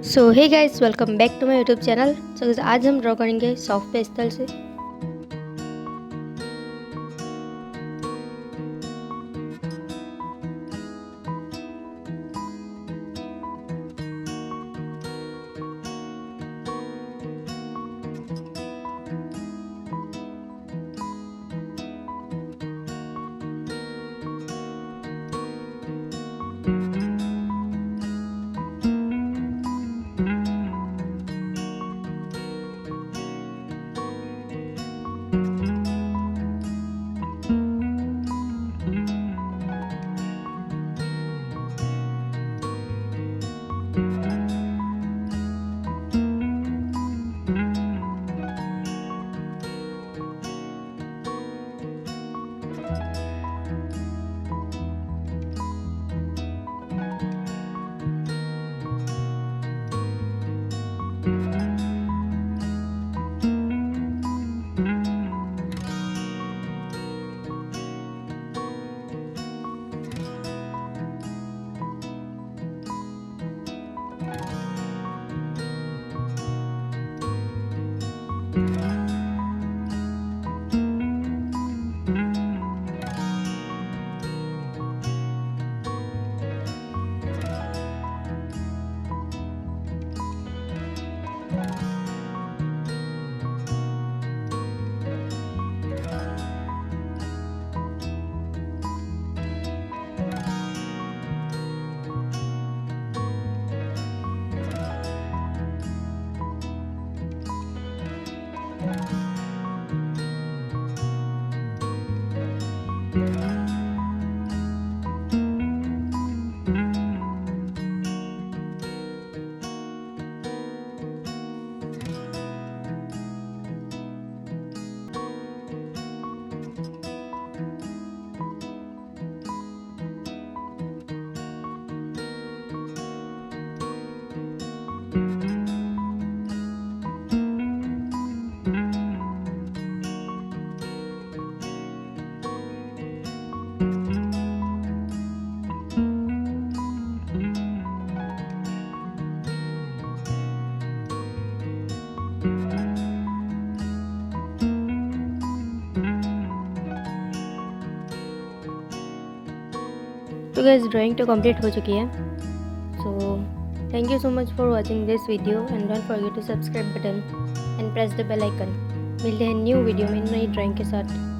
So hey guys, welcome back to my YouTube channel. So आज हम draw करेंगे soft pastel से। तो गाइस, ड्राइंग तो कंप्लीट हो चुकी है। So thank you so much for watching this video and don't forget to subscribe button and press the bell icon. मिलते हैं न्यू वीडियो में नई ड्राइंग के साथ।